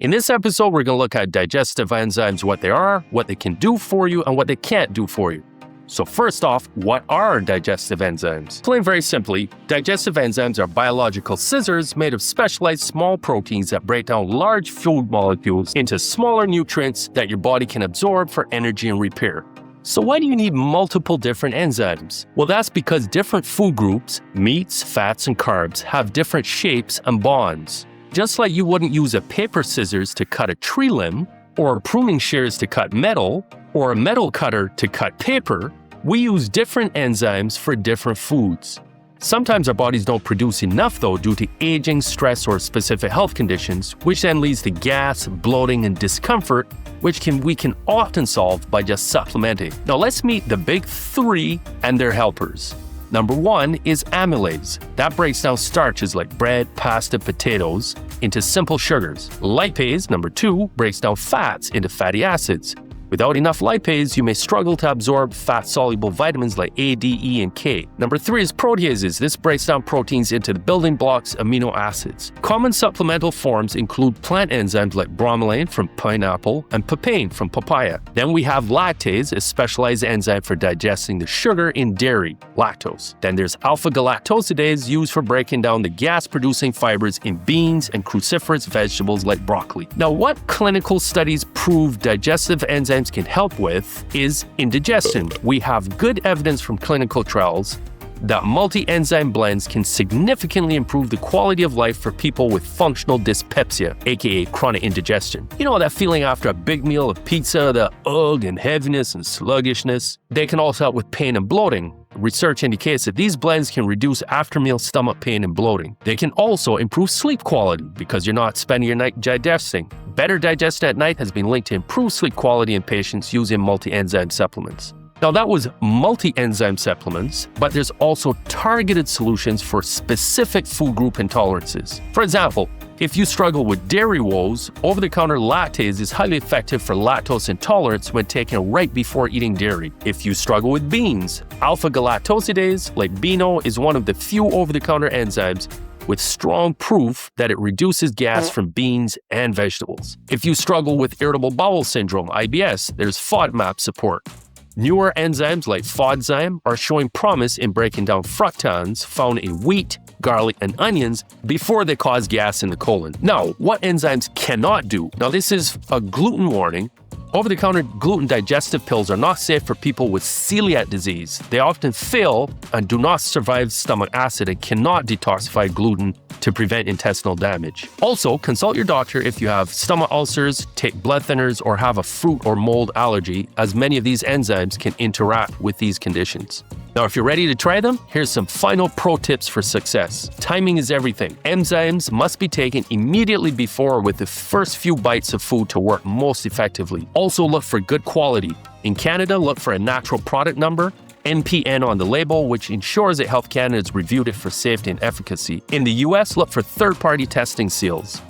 In this episode, we're going to look at digestive enzymes, what they are, what they can do for you, and what they can't do for you. So first off, what are digestive enzymes? Plain very simply, digestive enzymes are biological scissors made of specialized small proteins that break down large food molecules into smaller nutrients that your body can absorb for energy and repair. So why do you need multiple different enzymes? Well, that's because different food groups, meats, fats, and carbs, have different shapes and bonds. Just like you wouldn't use a paper scissors to cut a tree limb, or pruning shears to cut metal, or a metal cutter to cut paper, we use different enzymes for different foods. Sometimes our bodies don't produce enough though due to aging, stress, or specific health conditions, which then leads to gas, bloating, and discomfort, which we can often solve by just supplementing. Now let's meet the big three and their helpers. Number one is amylase. That breaks down starches like bread, pasta, potatoes into simple sugars. Lipase, number two, breaks down fats into fatty acids. Without enough lipase, you may struggle to absorb fat-soluble vitamins like A, D, E, and K. Number three is proteases. This breaks down proteins into the building blocks amino acids. Common supplemental forms include plant enzymes like bromelain from pineapple and papain from papaya. Then we have lactase, a specialized enzyme for digesting the sugar in dairy, lactose. Then there's alpha-galactosidase, used for breaking down the gas-producing fibers in beans and cruciferous vegetables like broccoli. Now, what clinical studies prove digestive enzymes can help with is indigestion. We have good evidence from clinical trials that multi-enzyme blends can significantly improve the quality of life for people with functional dyspepsia, aka chronic indigestion. You know that feeling after a big meal of pizza, the ugh and heaviness and sluggishness? They can also help with pain and bloating. Research indicates that these blends can reduce after-meal stomach pain and bloating. They can also improve sleep quality because you're not spending your night digesting. Better digestion at night has been linked to improved sleep quality in patients using multi-enzyme supplements. Now that was multi-enzyme supplements, but there's also targeted solutions for specific food group intolerances. For example, if you struggle with dairy woes, over-the-counter lactase is highly effective for lactose intolerance when taken right before eating dairy. If you struggle with beans, alpha-galactosidase, like Beano, is one of the few over-the-counter enzymes with strong proof that it reduces gas from beans and vegetables. If you struggle with irritable bowel syndrome, IBS, there's FODMAP support. Newer enzymes like FODzyme are showing promise in breaking down fructans found in wheat, garlic, and onions before they cause gas in the colon. Now, what enzymes cannot do? Now, this is a gluten warning. Over-the-counter gluten digestive pills are not safe for people with celiac disease. They often fail and do not survive stomach acid and cannot detoxify gluten to prevent intestinal damage. Also, consult your doctor if you have stomach ulcers, take blood thinners, or have a fruit or mold allergy, as many of these enzymes can interact with these conditions. Now, if you're ready to try them, here's some final pro tips for success. Timing is everything. Enzymes must be taken immediately before with the first few bites of food to work most effectively. Also, look for good quality. In Canada, look for a natural product number, NPN on the label, which ensures that Health Canada has reviewed it for safety and efficacy. In the US, look for third-party testing seals.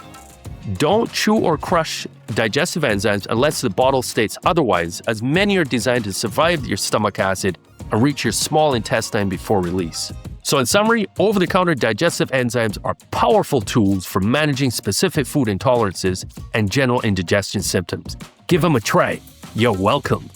Don't chew or crush digestive enzymes unless the bottle states otherwise, as many are designed to survive your stomach acid and reach your small intestine before release. So in summary, over-the-counter digestive enzymes are powerful tools for managing specific food intolerances and general indigestion symptoms. Give them a try. You're welcome.